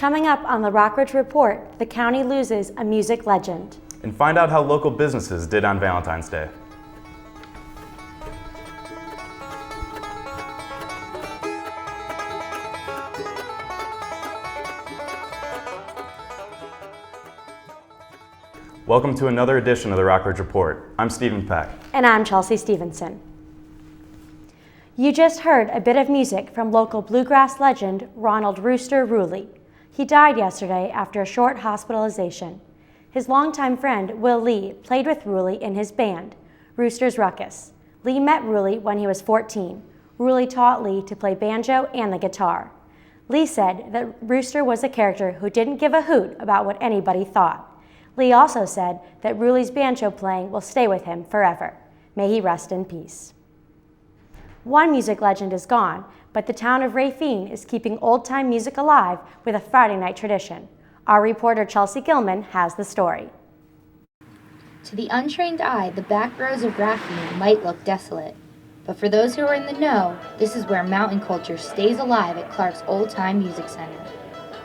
Coming up on the Rockbridge Report, the county loses a music legend. And find out how local businesses did on Valentine's Day. Welcome to another edition of the Rockbridge Report. I'm Stephen Peck. And I'm Chelsea Stevenson. You just heard a bit of music from local bluegrass legend Ronald "Rooster" Rooley. He died yesterday after a short hospitalization. His longtime friend Will Lee played with Rooley in his band, Rooster's Ruckus. Lee met Rooley when he was 14. Rooley taught Lee to play banjo and the guitar. Lee said that Rooster was a character who didn't give a hoot about what anybody thought. Lee also said that Rooley's banjo playing will stay with him forever. May he rest in peace. One music legend is gone, but the town of Rafine is keeping old-time music alive with a Friday night tradition. Our reporter Chelsea Gilman has the story. To the untrained eye, the back rows of Rafine might look desolate. But for those who are in the know, this is where mountain culture stays alive at Clark's Old-Time Music Center.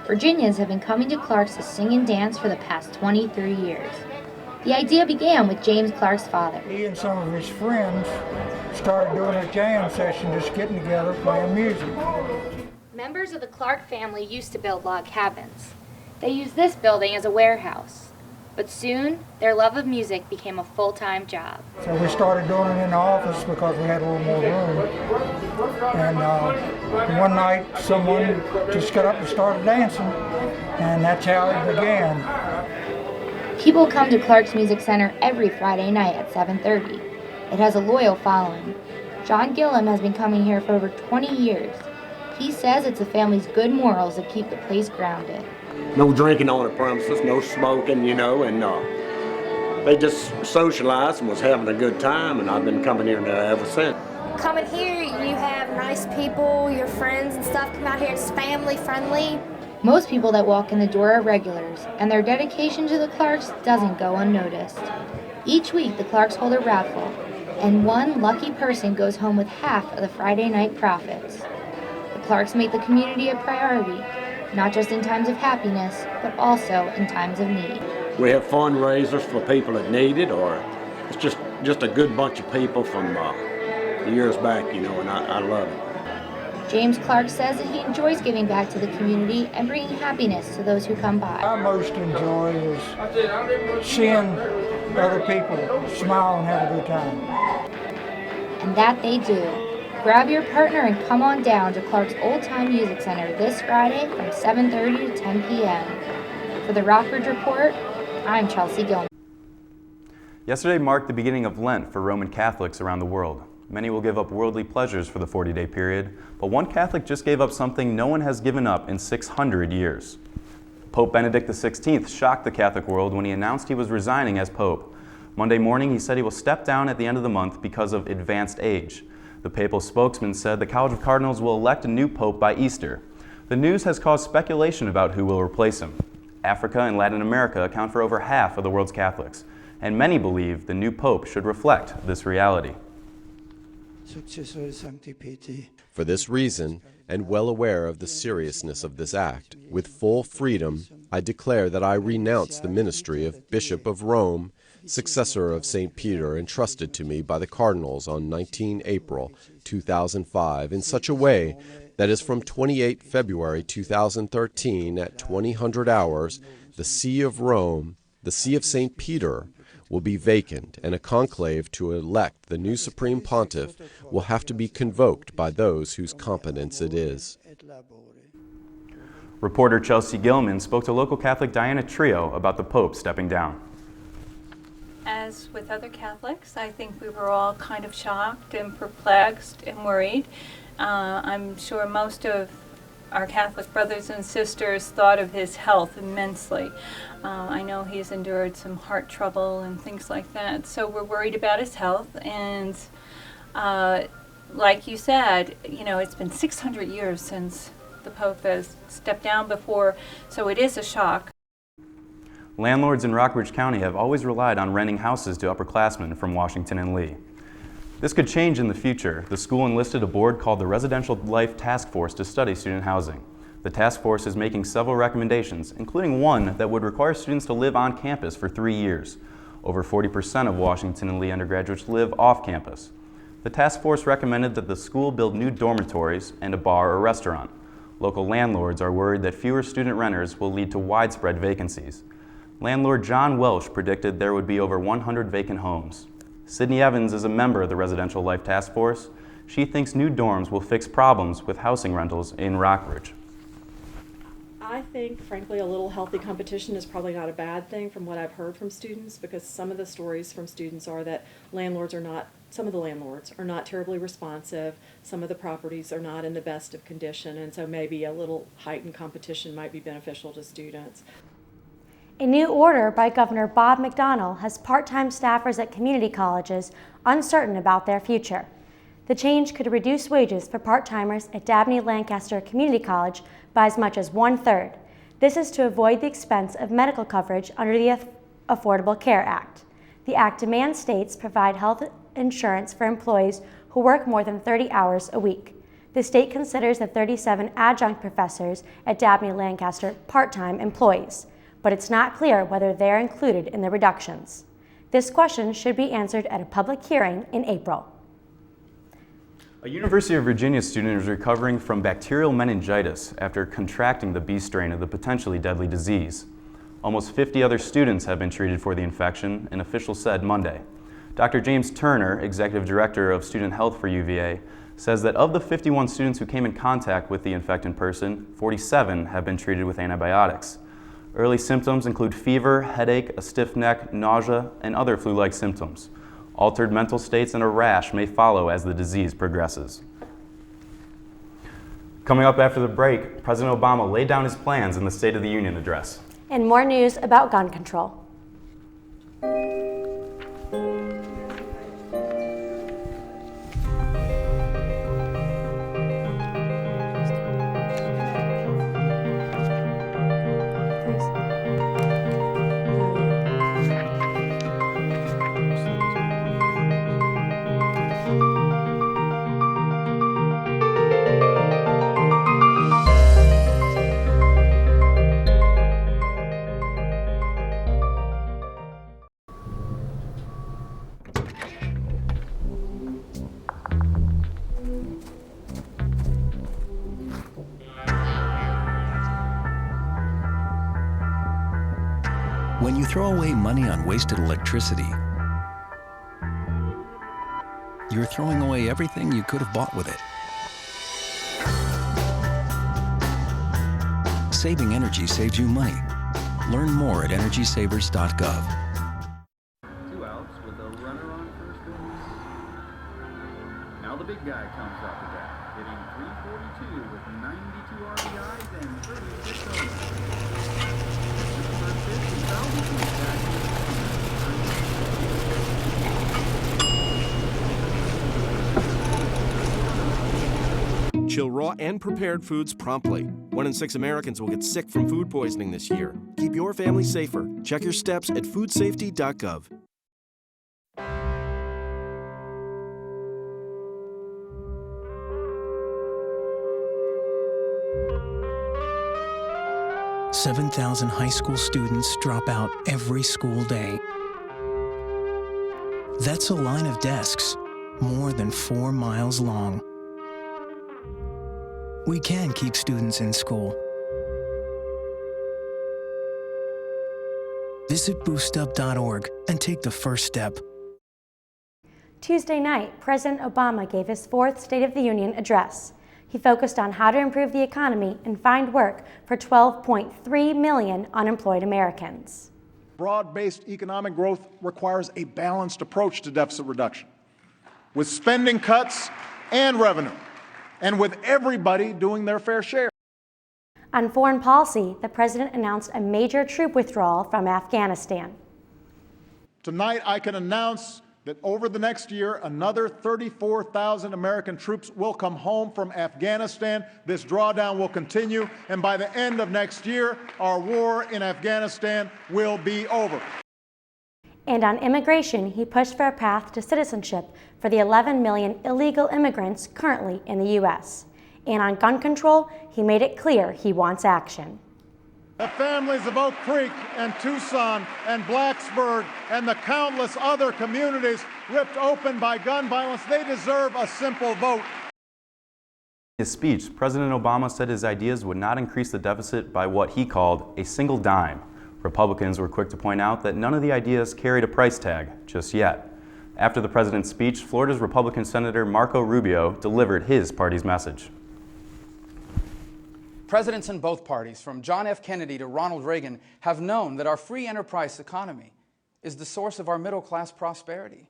Virginians have been coming to Clark's to sing and dance for the past 23 years. The idea began with James Clark's father. He and some of his friends started doing a jam session, just getting together, playing music. Members of the Clark family used to build log cabins. They used this building as a warehouse. But soon, their love of music became a full-time job. So we started doing it in the office because we had a little more room. And one night, someone just got up and started dancing, and that's how it began. People come to Clark's Music Center every Friday night at 7:30. It has a loyal following. John Gillum has been coming here for over 20 years. He says it's the family's good morals that keep the place grounded. No drinking on the premises, no smoking, and they just socialized and was having a good time, and I've been coming here ever since. Coming here, you have nice people, your friends and stuff come out here. It's family friendly. Most people that walk in the door are regulars, and their dedication to the Clarks doesn't go unnoticed. Each week, the Clarks hold a raffle, and one lucky person goes home with half of the Friday night profits. The Clarks make the community a priority, not just in times of happiness, but also in times of need. We have fundraisers for people that need it, or it's just a good bunch of people from years back, and I love it. James Clark says that he enjoys giving back to the community and bringing happiness to those who come by. I most enjoy is seeing other people smile and have a good time. And that they do. Grab your partner and come on down to Clark's Old-Time Music Center this Friday from 7:30 to 10 p.m. For the Rockbridge Report, I'm Chelsea Gilman. Yesterday marked the beginning of Lent for Roman Catholics around the world. Many will give up worldly pleasures for the 40-day period, but one Catholic just gave up something no one has given up in 600 years. Pope Benedict XVI shocked the Catholic world when he announced he was resigning as Pope. Monday morning, he said he will step down at the end of the month because of advanced age. The papal spokesman said the College of Cardinals will elect a new pope by Easter. The news has caused speculation about who will replace him. Africa and Latin America account for over half of the world's Catholics, and many believe the new pope should reflect this reality. For this reason, and well aware of the seriousness of this act, with full freedom, I declare that I renounce the ministry of Bishop of Rome, successor of St. Peter, entrusted to me by the Cardinals on 19 April 2005 in such a way that as from 28 February 2013 at 2000 hours, the See of Rome, the See of St. Peter, will be vacant, and a conclave to elect the new Supreme Pontiff will have to be convoked by those whose competence it is. Reporter Chelsea Gilman spoke to local Catholic Diana Trio about the Pope stepping down. As with other Catholics, I think we were all kind of shocked and perplexed and worried. I'm sure most of our Catholic brothers and sisters thought of his health immensely. I know he's endured some heart trouble and things like that, so we're worried about his health. And like you said, it's been 600 years since the Pope has stepped down before, so it is a shock. Landlords in Rockbridge County have always relied on renting houses to upperclassmen from Washington and Lee. This could change in the future. The school enlisted a board called the Residential Life Task Force to study student housing. The task force is making several recommendations, including one that would require students to live on campus for 3 years. Over 40% of Washington and Lee undergraduates live off campus. The task force recommended that the school build new dormitories and a bar or restaurant. Local landlords are worried that fewer student renters will lead to widespread vacancies. Landlord John Welsh predicted there would be over 100 vacant homes. Sydney Evans is a member of the Residential Life Task Force. She thinks new dorms will fix problems with housing rentals in Rockbridge. I think, frankly, a little healthy competition is probably not a bad thing from what I've heard from students, because some of the stories from students are that some of the landlords are not terribly responsive, some of the properties are not in the best of condition, and so maybe a little heightened competition might be beneficial to students. A new order by Governor Bob McDonnell has part-time staffers at community colleges uncertain about their future. The change could reduce wages for part-timers at Dabney-Lancaster Community College by as much as 1/3. This is to avoid the expense of medical coverage under the Affordable Care Act. The act demands states provide health insurance for employees who work more than 30 hours a week. The state considers the 37 adjunct professors at Dabney-Lancaster part-time employees, but it's not clear whether they're included in the reductions. This question should be answered at a public hearing in April. A University of Virginia student is recovering from bacterial meningitis after contracting the B strain of the potentially deadly disease. Almost 50 other students have been treated for the infection, an official said Monday. Dr. James Turner, Executive Director of Student Health for UVA, says that of the 51 students who came in contact with the infected person, 47 have been treated with antibiotics. Early symptoms include fever, headache, a stiff neck, nausea, and other flu-like symptoms. Altered mental states and a rash may follow as the disease progresses. Coming up after the break, President Obama laid down his plans in the State of the Union address. And more news about gun control. When you throw away money on wasted electricity, you're throwing away everything you could have bought with it. Saving energy saves you money. Learn more at energysavers.gov. 2 outs with a runner on first base. Now the big guy comes up to bat, hitting .342 with 92 RBIs and 36 homers. Chill raw and prepared foods promptly. 1 in 6 Americans will get sick from food poisoning this year. Keep your family safer. Check your steps at foodsafety.gov. $7,000 high school students drop out every school day. That's a line of desks, more than 4 miles long. We can keep students in school. Visit boostup.org and take the first step. Tuesday night, President Obama gave his 4th State of the Union address. He focused on how to improve the economy and find work for 12.3 million unemployed Americans. Broad-based economic growth requires a balanced approach to deficit reduction, with spending cuts and revenue, and with everybody doing their fair share. On foreign policy, the president announced a major troop withdrawal from Afghanistan. Tonight, I can announce that over the next year, another 34,000 American troops will come home from Afghanistan. This drawdown will continue, and by the end of next year, our war in Afghanistan will be over. And on immigration, he pushed for a path to citizenship for the 11 million illegal immigrants currently in the U.S. And on gun control, he made it clear he wants action. The families of Oak Creek and Tucson and Blacksburg and the countless other communities ripped open by gun violence, they deserve a simple vote. In his speech, President Obama said his ideas would not increase the deficit by what he called a single dime. Republicans were quick to point out that none of the ideas carried a price tag just yet. After the president's speech, Florida's Republican Senator Marco Rubio delivered his party's message. Presidents in both parties, from John F. Kennedy to Ronald Reagan, have known that our free enterprise economy is the source of our middle-class prosperity.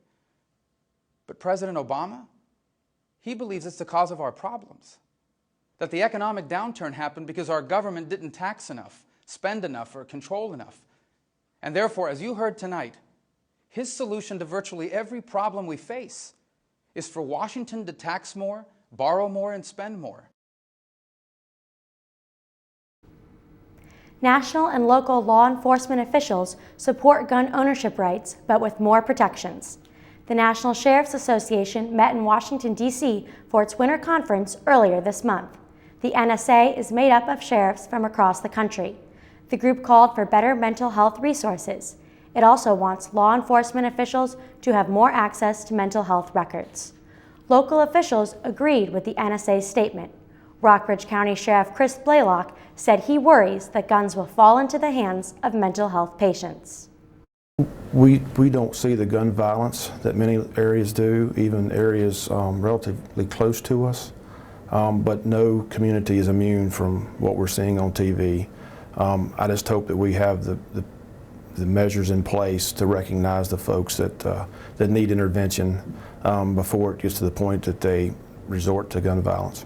But President Obama, he believes it's the cause of our problems. That the economic downturn happened because our government didn't tax enough, spend enough, or control enough. And therefore, as you heard tonight, his solution to virtually every problem we face is for Washington to tax more, borrow more, and spend more. National and local law enforcement officials support gun ownership rights, but with more protections. The National Sheriff's Association met in Washington, D.C. for its winter conference earlier this month. The NSA is made up of sheriffs from across the country. The group called for better mental health resources. It also wants law enforcement officials to have more access to mental health records. Local officials agreed with the NSA's statement. Rockbridge County Sheriff Chris Blaylock said he worries that guns will fall into the hands of mental health patients. We don't see the gun violence that many areas do, even areas relatively close to us, but no community is immune from what we're seeing on TV. I just hope that we have the measures in place to recognize the folks that need intervention before it gets to the point that they resort to gun violence.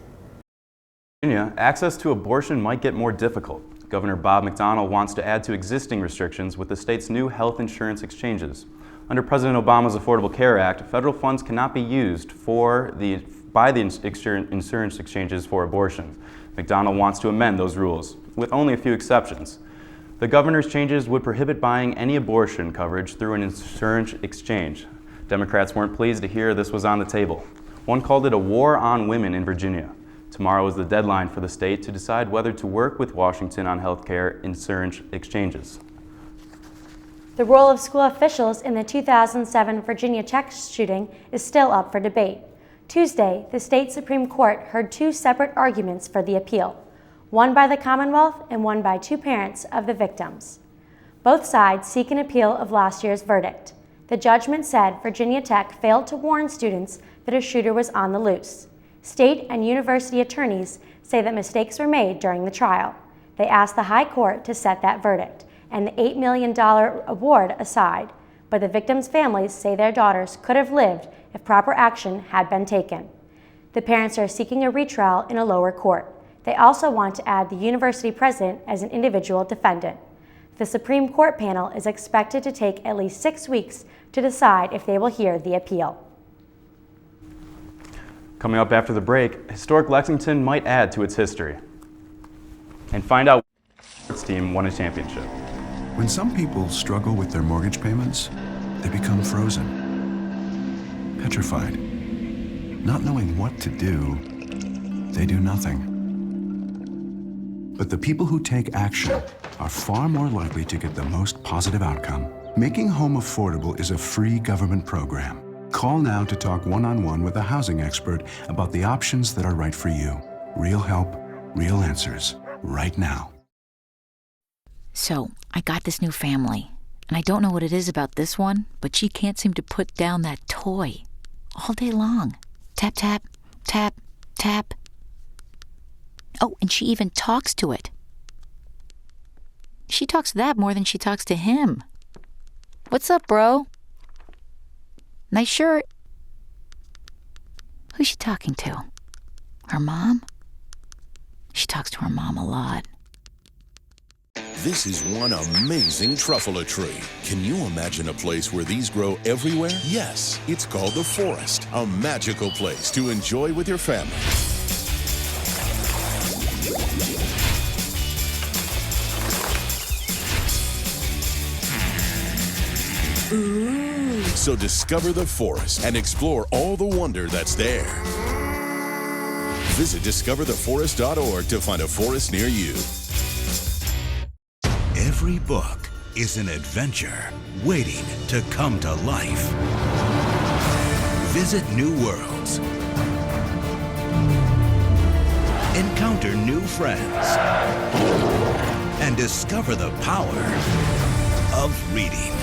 In Virginia, access to abortion might get more difficult. Governor Bob McDonnell wants to add to existing restrictions with the state's new health insurance exchanges. Under President Obama's Affordable Care Act, federal funds cannot be used by the insurance exchanges for abortion. McDonnell wants to amend those rules, with only a few exceptions. The governor's changes would prohibit buying any abortion coverage through an insurance exchange. Democrats weren't pleased to hear this was on the table. One called it a war on women in Virginia. Tomorrow is the deadline for the state to decide whether to work with Washington on health care insurance exchanges. The role of school officials in the 2007 Virginia Tech shooting is still up for debate. Tuesday, the state Supreme Court heard two separate arguments for the appeal, one by the Commonwealth and one by two parents of the victims. Both sides seek an appeal of last year's verdict. The judgment said Virginia Tech failed to warn students that a shooter was on the loose. State and university attorneys say that mistakes were made during the trial. They asked the High Court to set that verdict and the $8 million award aside, but the victims' families say their daughters could have lived if proper action had been taken. The parents are seeking a retrial in a lower court. They also want to add the university president as an individual defendant. The Supreme Court panel is expected to take at least 6 weeks to decide if they will hear the appeal. Coming up after the break, historic Lexington might add to its history. And find out which sports team won a championship. When some people struggle with their mortgage payments, they become frozen, petrified. Not knowing what to do, they do nothing. But the people who take action are far more likely to get the most positive outcome. Making home affordable is a free government program. Call now to talk one-on-one with a housing expert about the options that are right for you. Real help, real answers, right now. So, I got this new family, and I don't know what it is about this one, but she can't seem to put down that toy all day long. Tap, tap, tap, tap. Oh, and she even talks to it. She talks to that more than she talks to him. What's up, bro? Nice shirt. Who's she talking to? Her mom? She talks to her mom a lot. This is one amazing truffula tree. Can you imagine a place where these grow everywhere? Yes, it's called the Forest, a magical place to enjoy with your family. Ooh. So discover the forest and explore all the wonder that's there. Visit discovertheforest.org to find a forest near you. Every book is an adventure waiting to come to life. Visit new worlds. Encounter new friends. And discover the power of reading.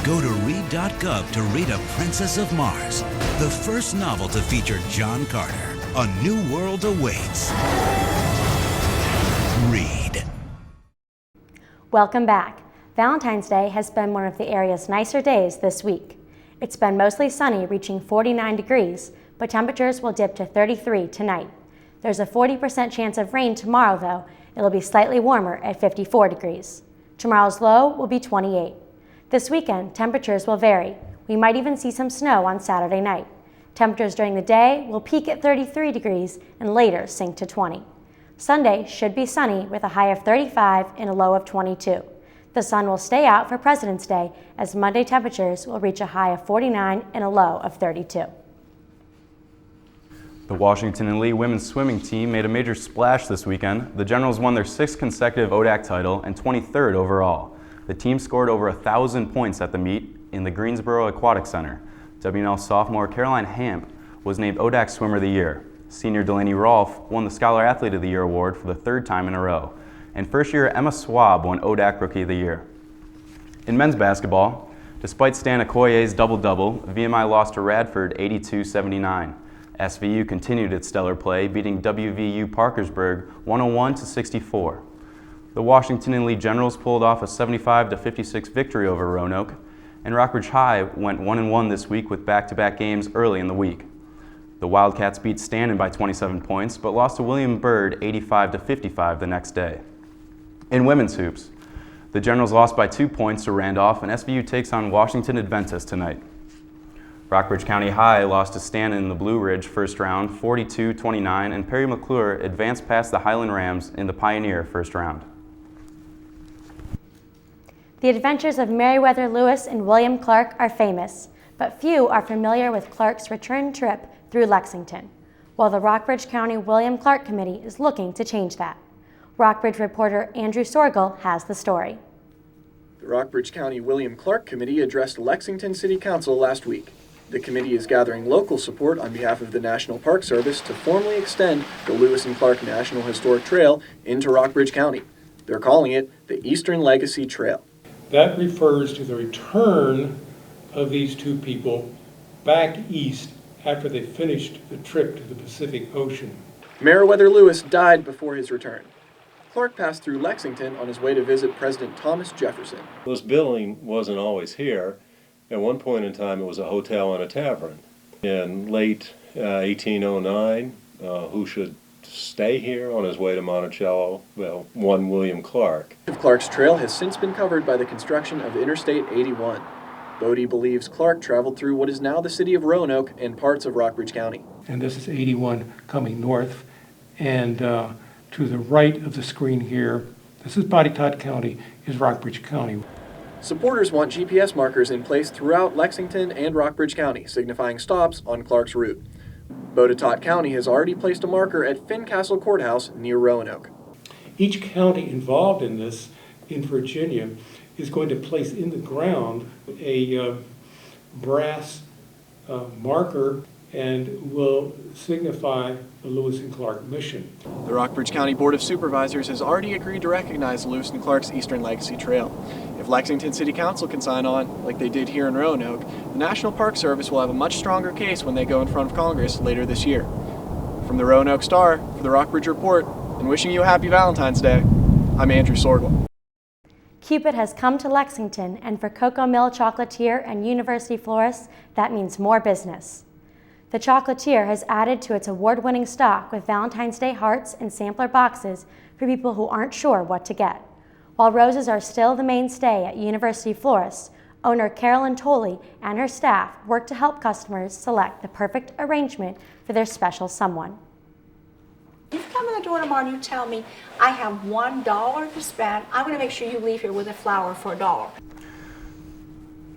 Go to read.gov to read A Princess of Mars, the first novel to feature John Carter. A new world awaits. Read. Welcome back. Valentine's Day has been one of the area's nicer days this week. It's been mostly sunny, reaching 49 degrees, but temperatures will dip to 33 tonight. There's a 40% chance of rain tomorrow, though. It'll be slightly warmer at 54 degrees. Tomorrow's low will be 28. This weekend, temperatures will vary. We might even see some snow on Saturday night. Temperatures during the day will peak at 33 degrees and later sink to 20. Sunday should be sunny with a high of 35 and a low of 22. The sun will stay out for President's Day as Monday temperatures will reach a high of 49 and a low of 32. The Washington and Lee women's swimming team made a major splash this weekend. The Generals won their 6th consecutive ODAC title and 23rd overall. The team scored over 1,000 points at the meet in the Greensboro Aquatic Center. WNL sophomore Caroline Hamp was named ODAC Swimmer of the Year. Senior Delaney Rolfe won the Scholar Athlete of the Year award for the 3rd time in a row. And first-year Emma Swab won ODAC Rookie of the Year. In men's basketball, despite Stan Okoye's double-double, VMI lost to Radford 82-79. SVU continued its stellar play, beating WVU Parkersburg 101-64. The Washington and Lee Generals pulled off a 75-56 victory over Roanoke, and Rockbridge High went 1-1 this week with back-to-back games early in the week. The Wildcats beat Stanton by 27 points, but lost to William Byrd 85-55 the next day. In women's hoops, the Generals lost by 2 points to Randolph, and SVU takes on Washington Adventist tonight. Rockbridge County High lost to Stanton in the Blue Ridge first round 42-29, and Perry McClure advanced past the Highland Rams in the Pioneer first round. The adventures of Meriwether Lewis and William Clark are famous, but few are familiar with Clark's return trip through Lexington, while the Rockbridge County William Clark Committee is looking to change that. Rockbridge reporter Andrew Sorgel has the story. The Rockbridge County William Clark Committee addressed Lexington City Council last week. The committee is gathering local support on behalf of the National Park Service to formally extend the Lewis and Clark National Historic Trail into Rockbridge County. They're calling it the Eastern Legacy Trail. That refers to the return of these two people back east after they finished the trip to the Pacific Ocean. Meriwether Lewis died before his return. Clark passed through Lexington on his way to visit President Thomas Jefferson. This building wasn't always here. At one point in time, it was a hotel and a tavern. In late 1809, who should stay here on his way to Monticello? Well, one William Clark. Clark's trail has since been covered by the construction of Interstate 81. Bodie believes Clark traveled through what is now the city of Roanoke and parts of Rockbridge County. And this is 81 coming north. And to the right of the screen here, this is Botetourt County, is Rockbridge County. Supporters want GPS markers in place throughout Lexington and Rockbridge County, signifying stops on Clark's route. Botetourt County has already placed a marker at Fincastle Courthouse near Roanoke. Each county involved in this, in Virginia, is going to place in the ground a brass marker and will signify the Lewis and Clark mission. The Rockbridge County Board of Supervisors has already agreed to recognize Lewis and Clark's Eastern Legacy Trail. If Lexington City Council can sign on, like they did here in Roanoke, the National Park Service will have a much stronger case when they go in front of Congress later this year. From the Roanoke Star, for the Rockbridge Report, and wishing you a happy Valentine's Day, I'm Andrew Sorgel. Cupid has come to Lexington, and for Cocoa Mill Chocolatier and University Florists, that means more business. The chocolatier has added to its award-winning stock with Valentine's Day hearts and sampler boxes for people who aren't sure what to get. While roses are still the mainstay at University Florists, owner Carolyn Tolley and her staff work to help customers select the perfect arrangement for their special someone. If you come in the door tomorrow and you tell me I have $1 to spend, I'm going to make sure you leave here with a flower for $1.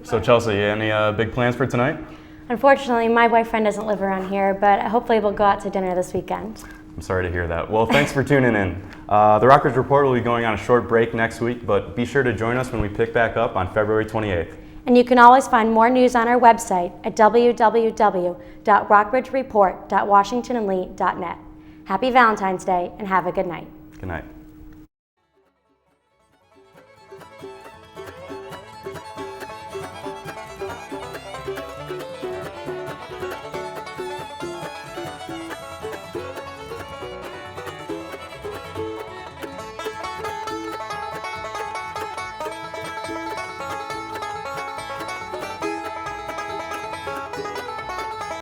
So Chelsea, any big plans for tonight? Unfortunately, my boyfriend doesn't live around here, but hopefully we'll go out to dinner this weekend. I'm sorry to hear that. Well, thanks for tuning in. The Rockbridge Report will be going on a short break next week, but be sure to join us when we pick back up on February 28th. And you can always find more news on our website at www.rockbridgereport.washingtonandlee.net. Happy Valentine's Day and have a good night. Good night.